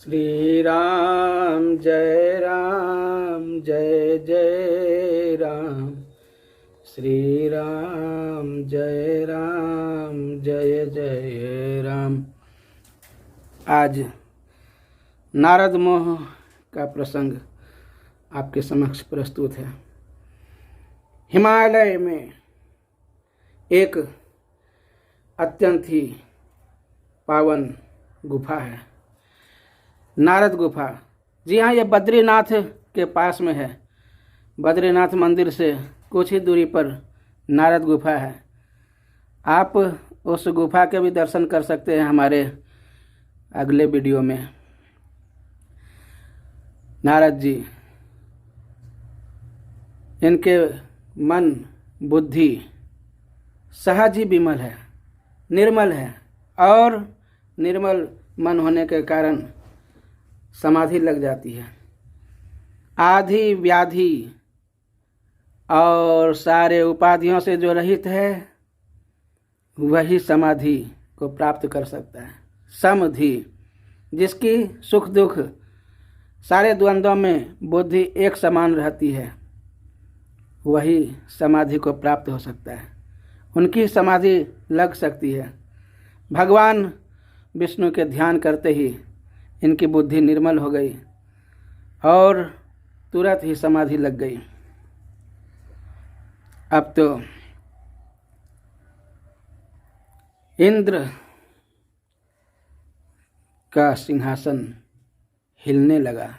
श्री राम जय जय राम। श्री राम जय जय राम। आज नारद मोह का प्रसंग आपके समक्ष प्रस्तुत है। हिमालय में एक अत्यंत ही पावन गुफा है, नारद गुफा। जी हाँ, यह बद्रीनाथ के पास में है। बद्रीनाथ मंदिर से कुछ ही दूरी पर नारद गुफा है। आप उस गुफा के भी दर्शन कर सकते हैं हमारे अगले वीडियो में। नारद जी, इनके मन बुद्धि सहज ही विमल है, निर्मल है, और निर्मल मन होने के कारण समाधि लग जाती है। आधि व्याधि और सारे उपाधियों से जो रहित है वही समाधि को प्राप्त कर सकता है। समधि, जिसकी सुख दुख सारे द्वंद्वों में बुद्धि एक समान रहती है, वही समाधि को प्राप्त हो सकता है। उनकी समाधि लग सकती है। भगवान विष्णु के ध्यान करते ही इनकी बुद्धि निर्मल हो गई और तुरंत ही समाधि लग गई। अब तो इंद्र का सिंहासन हिलने लगा।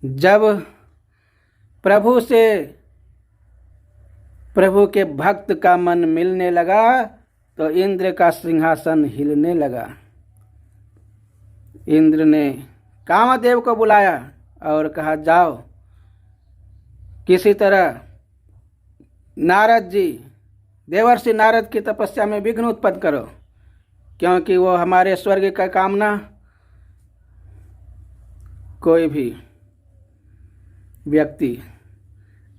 जब प्रभु के भक्त का मन मिलने लगा तो इंद्र का सिंहासन हिलने लगा। इंद्र ने कामदेव को बुलाया और कहा, जाओ किसी तरह नारद जी, देवर्षि नारद की तपस्या में विघ्न उत्पन्न करो, क्योंकि वो हमारे स्वर्ग का कामना कोई भी व्यक्ति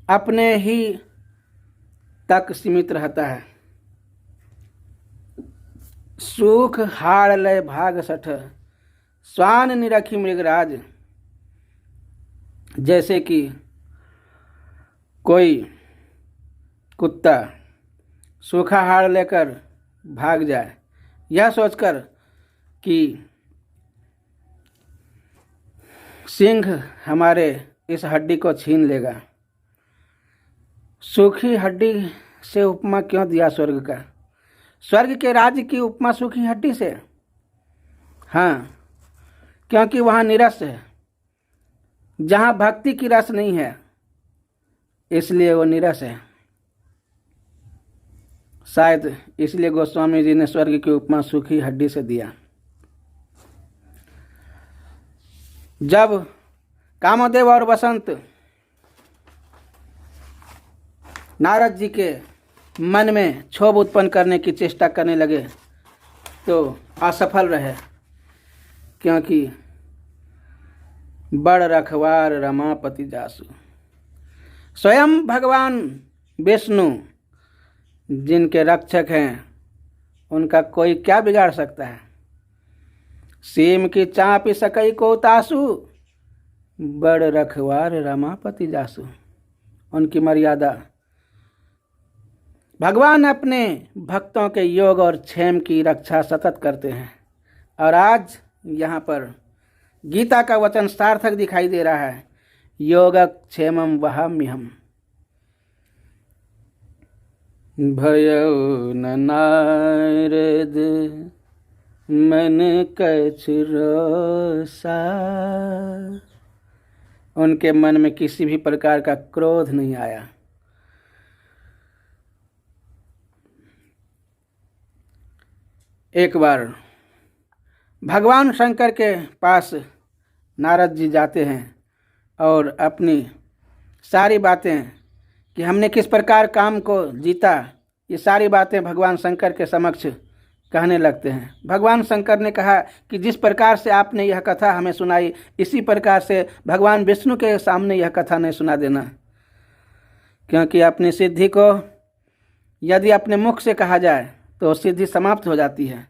अपने ही तक सीमित रहता है। सुख हाड़ लय भाग सठ, स्वान निरखी मृगराज। जैसे कि कोई कुत्ता सूखा हाड़ लेकर भाग जाए, यह सोचकर कि सिंह हमारे इस हड्डी को छीन लेगा। सूखी हड्डी से उपमा क्यों दिया स्वर्ग का? स्वर्ग के राज्य की उपमा सूखी हड्डी से? हाँ, क्योंकि वहाँ निरस है। जहाँ भक्ति की रस नहीं है, इसलिए वो निरस है। शायद इसलिए गोस्वामी जी ने स्वर्ग की उपमा सूखी हड्डी से दिया। जब कामदेव और वसंत नारद जी के मन में क्षोभ उत्पन्न करने की चेष्टा करने लगे तो असफल रहे, क्योंकि बड़ रखवार रमापति जासु। स्वयं भगवान विष्णु जिनके रक्षक हैं, उनका कोई क्या बिगाड़ सकता है। सीम की चापी सकई को तासु, बड़ रखवार रमापति जासु। उनकी मर्यादा। भगवान अपने भक्तों के योग और क्षेम की रक्षा सतत करते हैं। और आज यहाँ पर गीता का वचन सार्थक दिखाई दे रहा है, योग क्षेमम वहाम्यहम्। भयो न नारद मन कछु रोसा। उनके मन में किसी भी प्रकार का क्रोध नहीं आया। एक बार भगवान शंकर के पास नारद जी जाते हैं और अपनी सारी बातें कि हमने किस प्रकार काम को जीता, ये सारी बातें भगवान शंकर के समक्ष कहने लगते हैं। भगवान शंकर ने कहा कि जिस प्रकार से आपने यह कथा हमें सुनाई, इसी प्रकार से भगवान विष्णु के सामने यह कथा नहीं सुना देना, क्योंकि अपनी सिद्धि को यदि अपने मुख से कहा जाए तो सिद्धि समाप्त हो जाती है।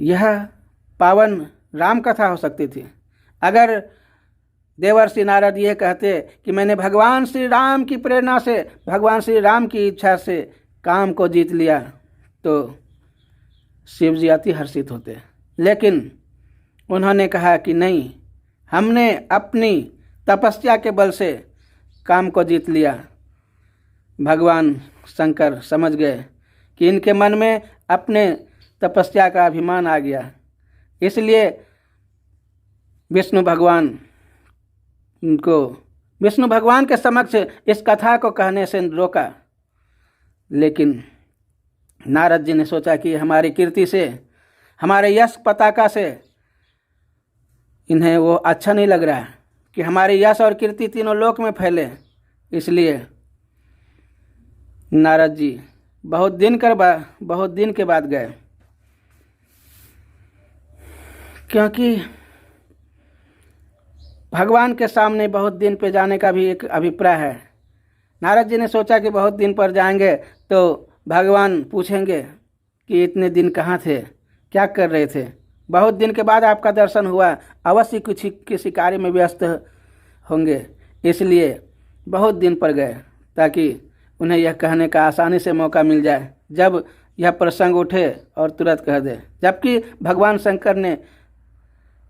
यह पावन राम कथा हो सकती थी। अगर देवर्षि नारद ये कहते कि मैंने भगवान श्री राम की प्रेरणा से, भगवान श्री राम की इच्छा से काम को जीत लिया, तो शिव जी अति हर्षित होते। लेकिन उन्होंने कहा कि नहीं, हमने अपनी तपस्या के बल से काम को जीत लिया। भगवान शंकर समझ गए कि इनके मन में अपने तपस्या का अभिमान आ गया, इसलिए विष्णु भगवान के समक्ष इस कथा को कहने से रोका। लेकिन नारद जी ने सोचा कि हमारी कीर्ति से, हमारे यश पताका से इन्हें वो अच्छा नहीं लग रहा कि हमारे यश और कीर्ति तीनों लोक में फैले। इसलिए नारद जी बहुत दिन के बाद गए, क्योंकि भगवान के सामने बहुत दिन पे जाने का भी एक अभिप्राय है। नारद जी ने सोचा कि बहुत दिन पर जाएंगे तो भगवान पूछेंगे कि इतने दिन कहाँ थे, क्या कर रहे थे। बहुत दिन के बाद आपका दर्शन हुआ, अवश्य कुछ किसी कार्य में व्यस्त होंगे, इसलिए बहुत दिन पर गए ताकि उन्हें यह कहने का आसानी से मौका मिल जाए जब यह प्रसंग उठे और तुरंत कह दे। जबकि भगवान शंकर ने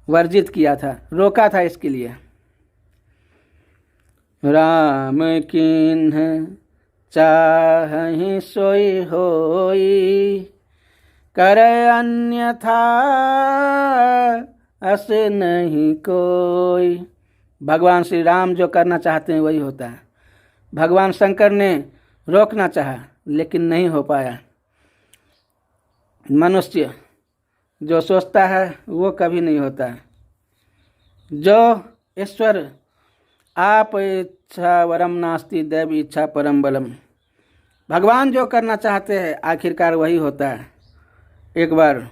वर्जित किया था, रोका था इसके लिए। राम कीन्ह चाहि सोई होई, करे अन्यथा अस नहीं कोई। भगवान श्री राम जो करना चाहते हैं वही होता है। भगवान शंकर ने रोकना चाहा लेकिन नहीं हो पाया। मनुष्य जो सोचता है वो कभी नहीं होता है। जो ईश्वर आप इच्छा वरम नास्ति दैव इच्छा परम बलम, भगवान जो करना चाहते हैं आखिरकार वही होता है। एक बार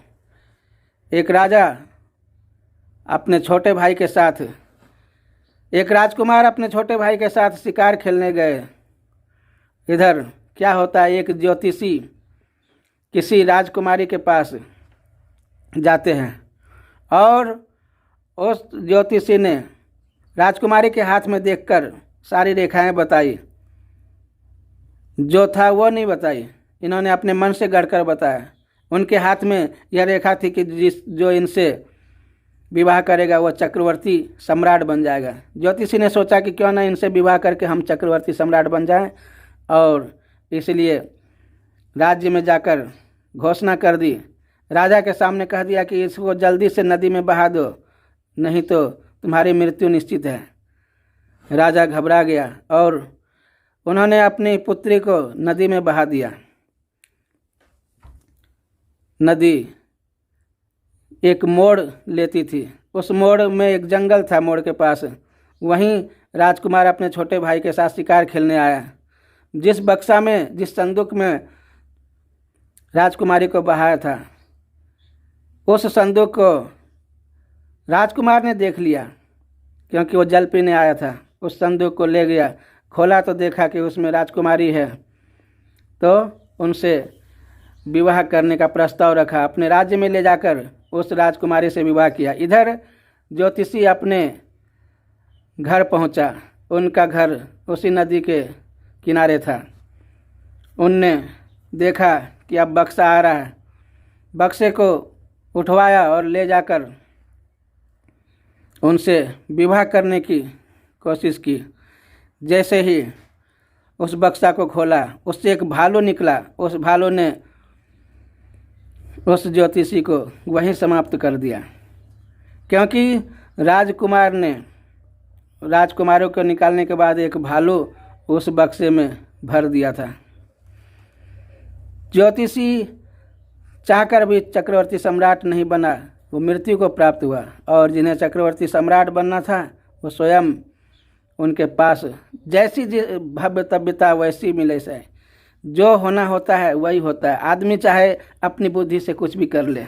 एक राजा अपने छोटे भाई के साथ, एक राजकुमार अपने छोटे भाई के साथ शिकार खेलने गए। इधर क्या होता है, एक ज्योतिषी किसी राजकुमारी के पास जाते हैं और उस ज्योतिषी ने राजकुमारी के हाथ में देखकर सारी रेखाएं बताई। जो था वो नहीं बताई, इन्होंने अपने मन से गढ़कर बताया। उनके हाथ में यह रेखा थी कि जो इनसे विवाह करेगा वो चक्रवर्ती सम्राट बन जाएगा। ज्योतिषी ने सोचा कि क्यों ना इनसे विवाह करके हम चक्रवर्ती सम्राट बन जाएं, और इसलिए राज्य में जाकर घोषणा कर दी। राजा के सामने कह दिया कि इसको जल्दी से नदी में बहा दो, नहीं तो तुम्हारी मृत्यु निश्चित है। राजा घबरा गया और उन्होंने अपनी पुत्री को नदी में बहा दिया। नदी एक मोड़ लेती थी, उस मोड़ में एक जंगल था। मोड़ के पास वहीं राजकुमार अपने छोटे भाई के साथ शिकार खेलने आया। जिस बक्सा में, जिस संदूक में राजकुमारी को बहाया था, उस संदूक को राजकुमार ने देख लिया क्योंकि वो जल पीने आया था। उस संदूक को ले गया, खोला तो देखा कि उसमें राजकुमारी है, तो उनसे विवाह करने का प्रस्ताव रखा। अपने राज्य में ले जाकर उस राजकुमारी से विवाह किया। इधर ज्योतिषी अपने घर पहुंचा। उनका घर उसी नदी के किनारे था। उनने देखा कि अब बक्सा आ रहा है। बक्से को उठवाया और ले जाकर उनसे विवाह करने की कोशिश की। जैसे ही उस बक्सा को खोला, उससे एक भालू निकला। उस भालू ने उस ज्योतिषी को वहीं समाप्त कर दिया, क्योंकि राजकुमारों को निकालने के बाद एक भालू उस बक्से में भर दिया था। ज्योतिषी चाहकर भी चक्रवर्ती सम्राट नहीं बना, वो मृत्यु को प्राप्त हुआ। और जिन्हें चक्रवर्ती सम्राट बनना था वो स्वयं उनके पास जैसी भव्य तव्यता वैसी मिले से। जो होना होता है वही होता है। आदमी चाहे अपनी बुद्धि से कुछ भी कर ले।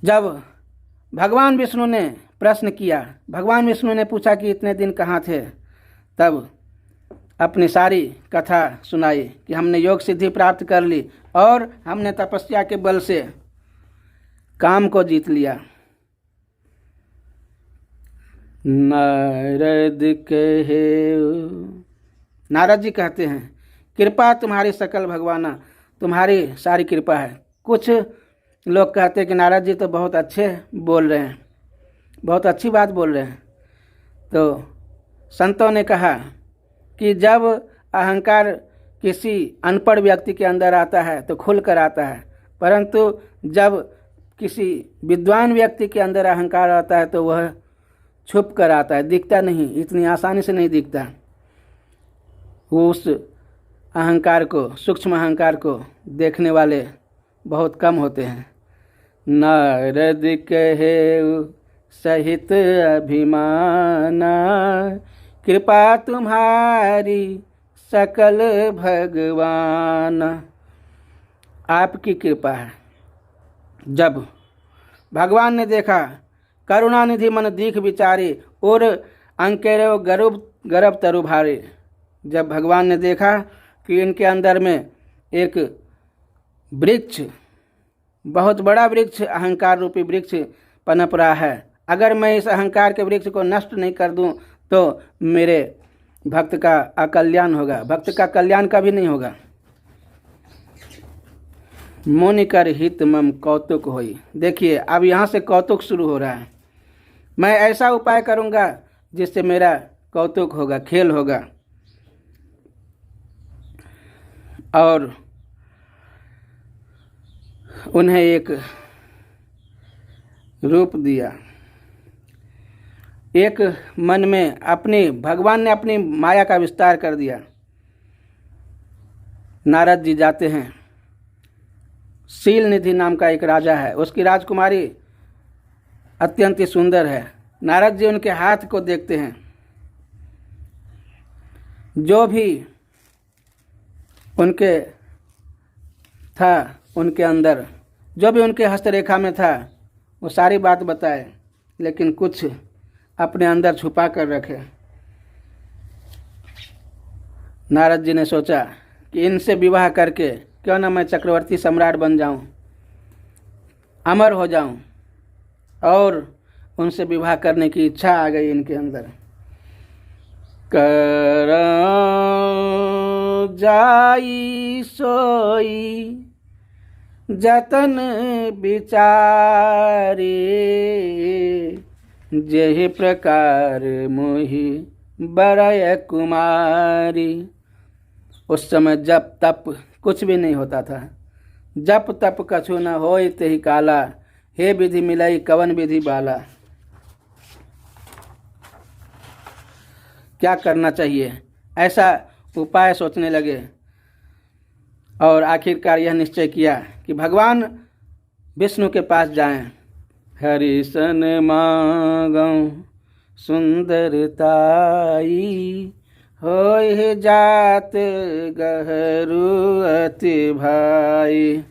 जब भगवान विष्णु ने प्रश्न किया, भगवान विष्णु ने पूछा कि इतने दिन कहाँ थे, तब अपनी सारी कथा सुनाई कि हमने योग सिद्धि प्राप्त कर ली और हमने तपस्या के बल से काम को जीत लिया। नारद जी कहते हैं, कृपा तुम्हारी सकल भगवाना, तुम्हारी सारी कृपा है। कुछ लोग कहते हैं कि नारद जी तो बहुत अच्छे बोल रहे हैं, बहुत अच्छी बात बोल रहे हैं। तो संतों ने कहा कि जब अहंकार किसी अनपढ़ व्यक्ति के अंदर आता है तो खुल कर आता है, परंतु जब किसी विद्वान व्यक्ति के अंदर अहंकार आता है तो वह छुप कर आता है, दिखता नहीं, इतनी आसानी से नहीं दिखता। वो उस अहंकार को, सूक्ष्म अहंकार को देखने वाले बहुत कम होते हैं। नारद कहे सहित अभिमाना, कृपा तुम्हारी सकल भगवान। आपकी कृपा है। जब भगवान ने देखा, करुणानिधि मन दीख विचारे और अंकेरो गर्भ तरु भारे। जब भगवान ने देखा कि इनके अंदर में एक वृक्ष, बहुत बड़ा वृक्ष, अहंकार रूपी वृक्ष पनप रहा है, अगर मैं इस अहंकार के वृक्ष को नष्ट नहीं कर दूं तो मेरे भक्त का अकल्याण होगा, भक्त का कल्याण कभी नहीं होगा। मुनि कर हित मम कौतुक होई। देखिए अब यहाँ से कौतुक शुरू हो रहा है। मैं ऐसा उपाय करूँगा जिससे मेरा कौतुक होगा, खेल होगा। और उन्हें एक रूप दिया। एक मन में अपनी, भगवान ने अपनी माया का विस्तार कर दिया। नारद जी जाते हैं, शील निधि नाम का एक राजा है, उसकी राजकुमारी अत्यंत ही सुंदर है। नारद जी उनके हाथ को देखते हैं, जो भी उनके था, उनके अंदर जो भी उनके हस्तरेखा में था वो सारी बात बताए, लेकिन कुछ अपने अंदर छुपा कर रखे। नारद जी ने सोचा कि इनसे विवाह करके क्यों ना मैं चक्रवर्ती सम्राट बन जाऊं, अमर हो जाऊं, और उनसे विवाह करने की इच्छा आ गई इनके अंदर। कर जाई सोई जतन विचारे, जेहि प्रकार मोहि बरय कुमारी। उस समय जप तप कुछ भी नहीं होता था। जप तप कछु न होय तेहि काला, हे विधि मिलाई कवन विधि बाला। क्या करना चाहिए, ऐसा उपाय सोचने लगे और आखिरकार यह निश्चय किया कि भगवान विष्णु के पास जाएं। हरि सन मांगऊं सुंदरताई, होय जात गहरू अति भाई।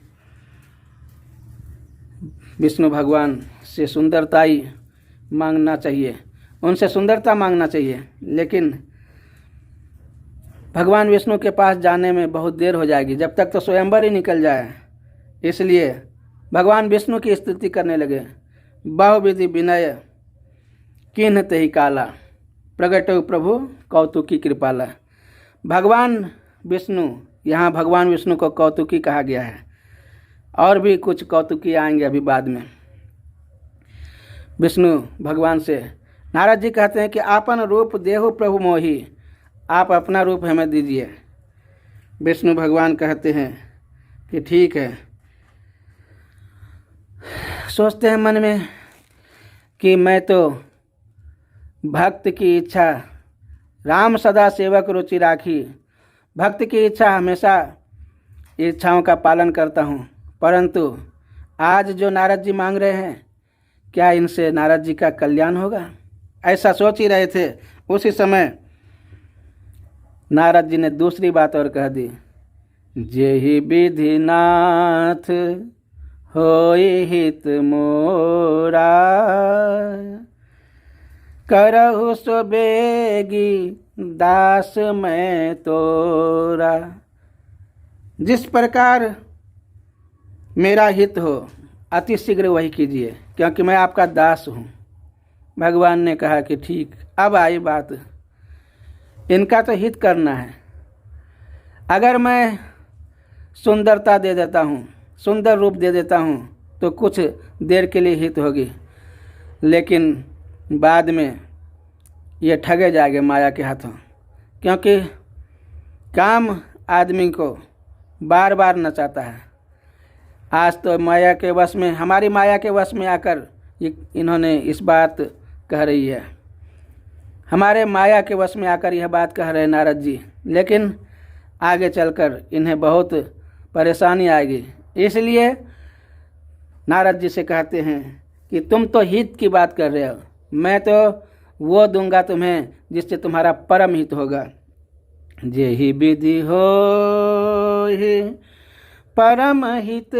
विष्णु भगवान से सुंदरताई मांगना चाहिए, उनसे सुंदरता मांगना चाहिए, लेकिन भगवान विष्णु के पास जाने में बहुत देर हो जाएगी, जब तक तो स्वयंवर ही निकल जाए। इसलिए भगवान विष्णु की स्तुति करने लगे। बहुविधि विनय किन्ह तेहि काला, प्रगटो प्रभु कौतुकी कृपाला। भगवान विष्णु, यहाँ भगवान विष्णु को कौतुकी कहा गया है, और भी कुछ कौतुकी आएंगे अभी बाद में। विष्णु भगवान से नारद जी कहते हैं कि आपन रूप देहु प्रभु मोहि, आप अपना रूप हमें दीजिए। विष्णु भगवान कहते हैं कि ठीक है। सोचते हैं मन में कि मैं तो भक्त की इच्छा, राम सदा सेवक रुचि राखी, भक्त की इच्छा हमेशा इच्छाओं का पालन करता हूँ, परंतु आज जो नारद जी मांग रहे हैं, क्या इनसे नारद जी का कल्याण होगा? ऐसा सोच ही रहे थे। उसी समय नारद जी ने दूसरी बात और कह दी। जेहि विधि नाथ होय हित मोरा, करहु सो बेगी दास मैं तोरा। जिस प्रकार मेरा हित हो अति शीघ्र वही कीजिए, क्योंकि मैं आपका दास हूँ। भगवान ने कहा कि ठीक, अब आई बात, इनका तो हित करना है। अगर मैं सुंदरता दे देता हूँ, सुंदर रूप दे देता हूँ, तो कुछ देर के लिए हित होगी, लेकिन बाद में ये ठगे जाएंगे माया के हाथों। क्योंकि काम आदमी को बार बार नचाता है। आज तो माया के वश में, हमारी माया के वश में आकर इन्होंने इस बात कह रही है, हमारे माया के वश में आकर यह बात कह रहे हैं नारद जी, लेकिन आगे चलकर इन्हें बहुत परेशानी आएगी। इसलिए नारद जी से कहते हैं कि तुम तो हित की बात कर रहे हो, मैं तो वो दूंगा तुम्हें जिससे तुम्हारा परम हित होगा। जेहि विधि हो ही परम हित,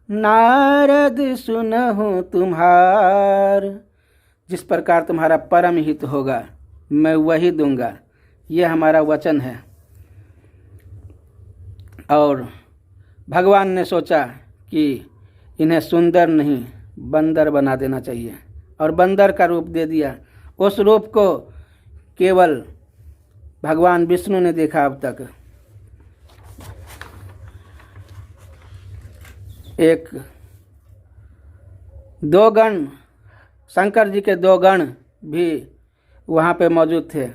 नारद सुनहु तुम्हार। जिस प्रकार तुम्हारा परम हित होगा मैं वही दूंगा, यह हमारा वचन है। और भगवान ने सोचा कि इन्हें सुंदर नहीं बंदर बना देना चाहिए, और बंदर का रूप दे दिया। उस रूप को केवल भगवान विष्णु ने देखा अब तक। एक दो गण, शंकर जी के दो गण भी वहाँ पे मौजूद थे।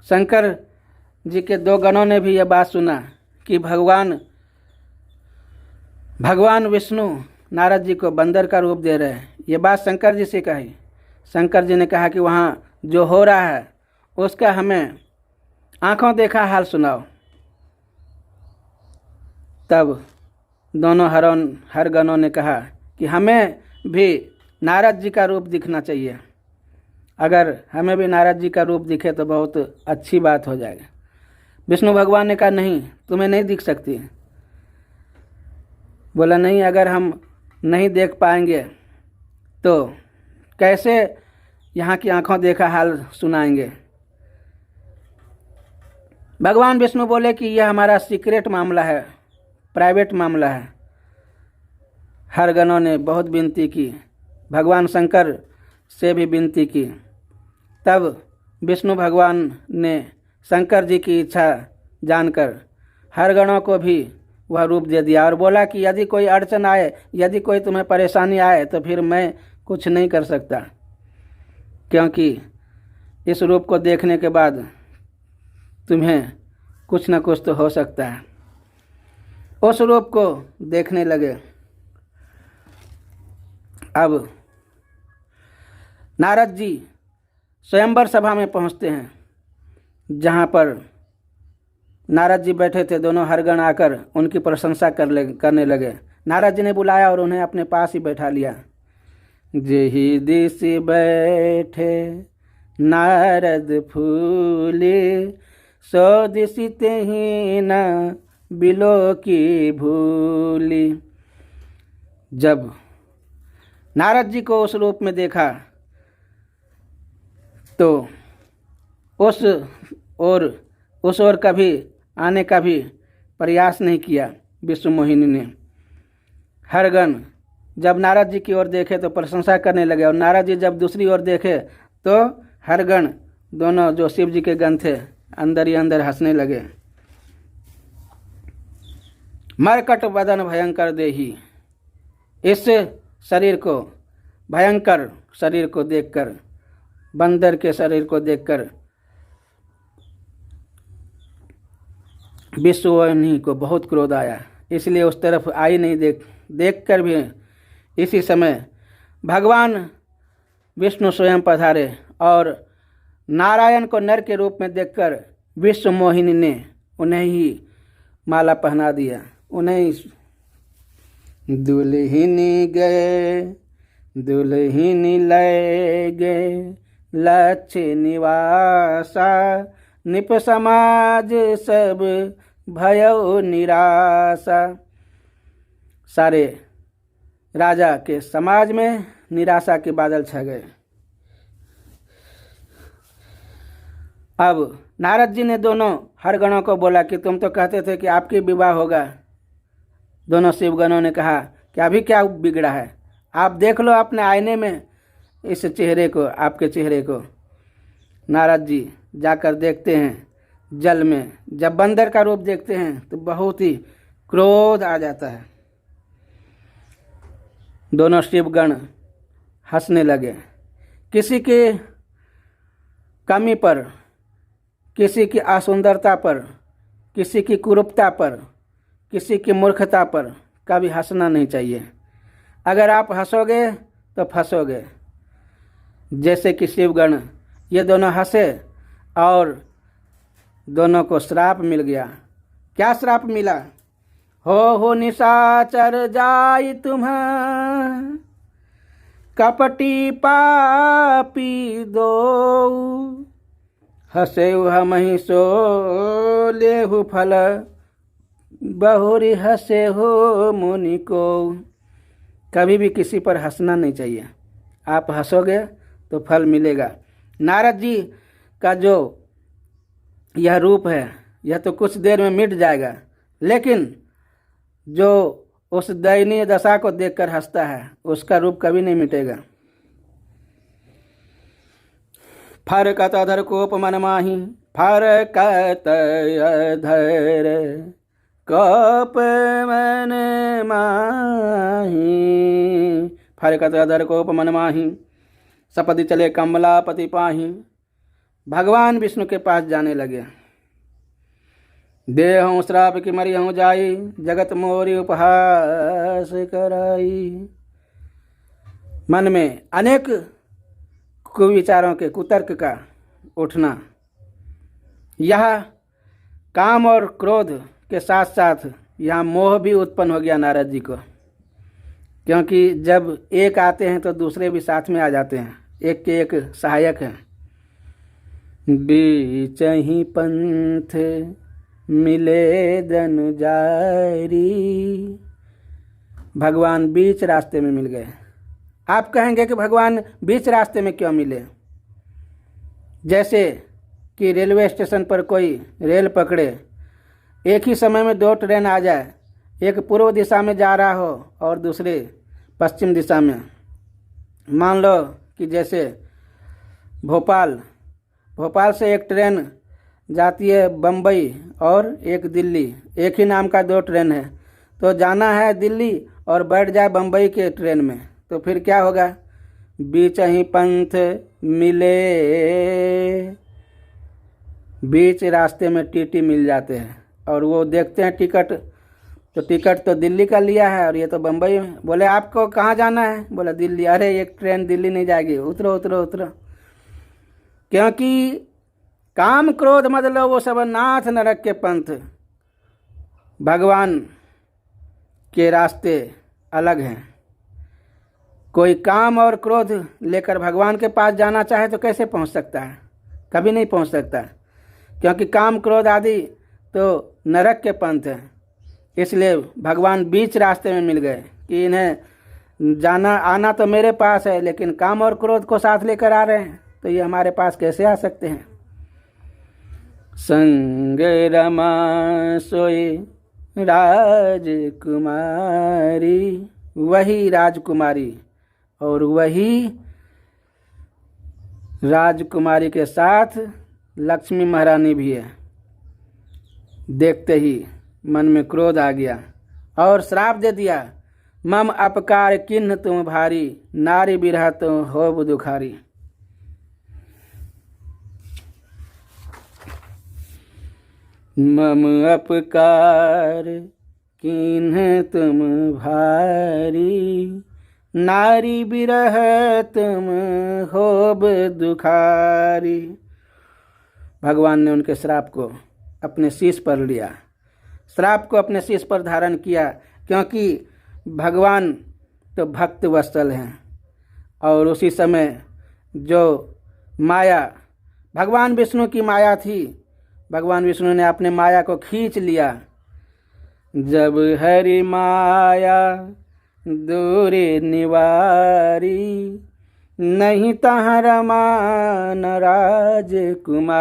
शंकर जी के दो गणों ने भी यह बात सुना कि भगवान विष्णु नारद जी को बंदर का रूप दे रहे हैं। ये बात शंकर जी से कही। शंकर जी ने कहा कि वहाँ जो हो रहा है उसका हमें आंखों देखा हाल सुनाओ। तब दोनों हर गणों ने कहा कि हमें भी नारद जी का रूप दिखना चाहिए। अगर हमें भी नारद जी का रूप दिखे तो बहुत अच्छी बात हो जाएगी। विष्णु भगवान ने कहा नहीं, तुम्हें नहीं दिख सकती। बोला नहीं, अगर हम नहीं देख पाएंगे तो कैसे यहाँ की आंखों देखा हाल सुनाएंगे। भगवान विष्णु बोले कि यह हमारा सीक्रेट मामला है, प्राइवेट मामला है। हर गणों ने बहुत विनती की, भगवान शंकर से भी विनती की। तब विष्णु भगवान ने शंकर जी की इच्छा जानकर हर गणों को भी वह रूप दे दिया और बोला कि यदि कोई अड़चन आए, यदि कोई तुम्हें परेशानी आए तो फिर मैं कुछ नहीं कर सकता, क्योंकि इस रूप को देखने के बाद तुम्हें कुछ न कुछ तो हो सकता है। उस रूप को देखने लगे। अब नारद जी स्वयंवर सभा में पहुंचते हैं, जहां पर नारद जी बैठे थे। दोनों हरगण आकर उनकी प्रशंसा करने लगे। नारद जी ने बुलाया और उन्हें अपने पास ही बैठा लिया। जेहि दिस बैठे नारद फूले, सो दिस तेहि न बिलो की भूली। जब नारद जी को उस रूप में देखा तो उस ओर कभी आने का भी प्रयास नहीं किया विष्णु मोहिनी ने। हरगण जब नारद जी की ओर देखे तो प्रशंसा करने लगे, और नारद जी जब दूसरी ओर देखे तो हरगण दोनों जो शिव जी के गण थे अंदर ही अंदर हंसने लगे। मरकट वदन भयंकर देही, इस शरीर को, भयंकर शरीर को देखकर, बंदर के शरीर को देखकर विष्णु को बहुत क्रोध आया, इसलिए उस तरफ आई नहीं। देखकर भी इसी समय भगवान विष्णु स्वयं पधारे और नारायण को नर के रूप में देखकर विश्व मोहिनी ने उन्हें ही माला पहना दिया। उन्हें दुल्हिनी गए दुल्हिनी लय गए, लक्ष्य निवासा, निप समाज सब भयो निराशा। सारे राजा के समाज में निराशा के बादल छा गए। अब नारद जी ने दोनों हरगणों को बोला कि तुम तो कहते थे कि आपकी विवाह होगा। दोनों शिवगणों ने कहा कि अभी क्या बिगड़ा है, आप देख लो अपने आईने में इस चेहरे को, आपके चेहरे को। नारद जी जाकर देखते हैं जल में, जब बंदर का रूप देखते हैं तो बहुत ही क्रोध आ जाता है। दोनों शिवगण हंसने लगे। किसी की कमी पर, किसी की असुंदरता पर, किसी की कुरूपता पर, किसी की मूर्खता पर कभी हंसना नहीं चाहिए। अगर आप हंसोगे तो फंसोगे। जैसे कि शिवगण ये दोनों हंसे और दोनों को श्राप मिल गया। क्या श्राप मिला? हो निशाचर जाई तुम्हें, कपटी पापी दो, हसे हमहि सो लेहु फल, बहुरी हसे हो मुनि को। कभी भी किसी पर हंसना नहीं चाहिए। आप हंसोगे तो फल मिलेगा। नारद जी का जो यह रूप है यह तो कुछ देर में मिट जाएगा, लेकिन जो उस दयनीय दशा को देखकर हंसता है उसका रूप कभी नहीं मिटेगा। फरकत अधर कोप मन माही, फरकत अधर कोप मन माही, फरकत अधर कोप मन माही, सपदि चले कमलापति पाही। भगवान विष्णु के पास जाने लगे। देहूँ श्राप की मरी हूँ जाई, जगत मोरी उपहास कराई। मन में अनेक कुविचारों के, कुतर्क का उठना, यह काम और क्रोध के साथ साथ यहाँ मोह भी उत्पन्न हो गया नारद जी को, क्योंकि जब एक आते हैं तो दूसरे भी साथ में आ जाते हैं, एक के एक सहायक हैं। बीच ही पंथ मिले दन जारी, भगवान बीच रास्ते में मिल गए। आप कहेंगे कि भगवान बीच रास्ते में क्यों मिले? जैसे कि रेलवे स्टेशन पर कोई रेल पकड़े, एक ही समय में दो ट्रेन आ जाए, एक पूर्व दिशा में जा रहा हो और दूसरे पश्चिम दिशा में। मान लो कि जैसे भोपाल से एक ट्रेन जाती है बम्बई और एक दिल्ली, एक ही नाम का दो ट्रेन है, तो जाना है दिल्ली और बैठ जाए बम्बई के ट्रेन में, तो फिर क्या होगा? बीच ही पंथ मिले, बीच रास्ते में टीटी मिल जाते हैं और वो देखते हैं टिकट, तो टिकट तो दिल्ली का लिया है और ये तो बम्बई में। बोले आपको कहाँ जाना है? बोला दिल्ली। अरे एक ट्रेन दिल्ली नहीं जाएगी, उतरो उतरो उतरो। क्योंकि काम क्रोध मतलब वो सब नाथ नरक के पंथ, भगवान के रास्ते अलग हैं। कोई काम और क्रोध लेकर भगवान के पास जाना चाहे तो कैसे पहुंच सकता है? कभी नहीं पहुंच सकता, क्योंकि काम क्रोध आदि तो नरक के पंथ हैं। इसलिए भगवान बीच रास्ते में मिल गए कि इन्हें आना तो मेरे पास है, लेकिन काम और क्रोध को साथ लेकर आ रहे हैं, तो ये हमारे पास कैसे आ सकते हैं? संग रमा सोई राजकुमारी, वही राजकुमारी और वही राजकुमारी के साथ लक्ष्मी महारानी भी है। देखते ही मन में क्रोध आ गया और श्राप दे दिया, मम अपकार किन्ह तुम भारी, नारी बिरह तुम हो दुखारी। मम अपकार किन्ह तुम भारी, नारी बिरह तुम होब दुखारी। भगवान ने उनके श्राप को अपने शीश पर लिया, श्राप को अपने शीश पर धारण किया, क्योंकि भगवान तो भक्त वत्सल हैं। और उसी समय जो माया भगवान विष्णु की माया थी, भगवान विष्णु ने अपने माया को खींच लिया। जब हरि माया दूरी निवारी, नहीं तहाँ रमा न राजकुमारी।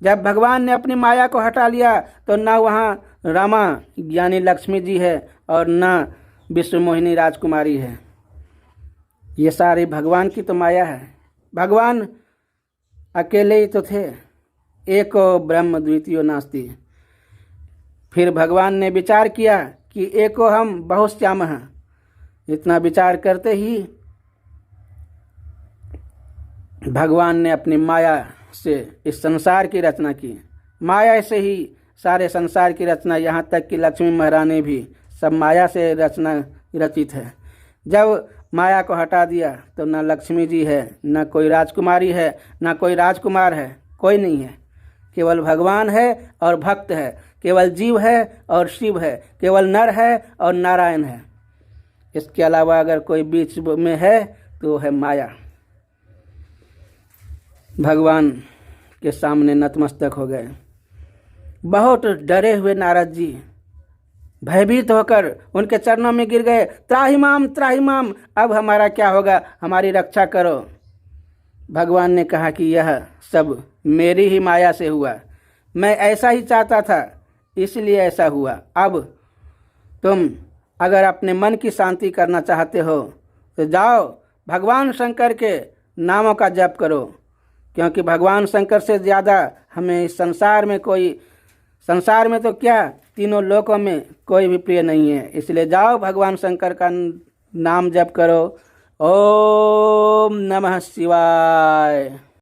जब भगवान ने अपनी माया को हटा लिया तो न वहाँ रमा यानी लक्ष्मी जी है और न विश्व मोहिनी राजकुमारी है। ये सारी भगवान की तो माया है। भगवान अकेले ही तो थे, एको ब्रह्म द्वितीयो नास्ति। फिर भगवान ने विचार किया कि एको हम बहुश्यामः। इतना विचार करते ही भगवान ने अपनी माया से इस संसार की रचना की। माया से ही सारे संसार की रचना, यहाँ तक कि लक्ष्मी महारानी भी सब माया से रचना रचित है। जब माया को हटा दिया तो न लक्ष्मी जी है, न कोई राजकुमारी है, न कोई राजकुमार है, कोई नहीं है। केवल भगवान है और भक्त है, केवल जीव है और शिव है, केवल नर है और नारायण है। इसके अलावा अगर कोई बीच में है तो है माया। भगवान के सामने नतमस्तक हो गए। बहुत डरे हुए नारद जी भयभीत होकर उनके चरणों में गिर गए। त्राहिमाम त्राहिमाम, अब हमारा क्या होगा, हमारी रक्षा करो। भगवान ने कहा कि यह सब मेरी ही माया से हुआ, मैं ऐसा ही चाहता था इसलिए ऐसा हुआ। अब तुम अगर अपने मन की शांति करना चाहते हो तो जाओ भगवान शंकर के नामों का जप करो, क्योंकि भगवान शंकर से ज़्यादा हमें इस संसार में तो क्या तीनों लोकों में कोई भी प्रिय नहीं है। इसलिए जाओ भगवान शंकर का नाम जप करो। ओम नमः शिवाय।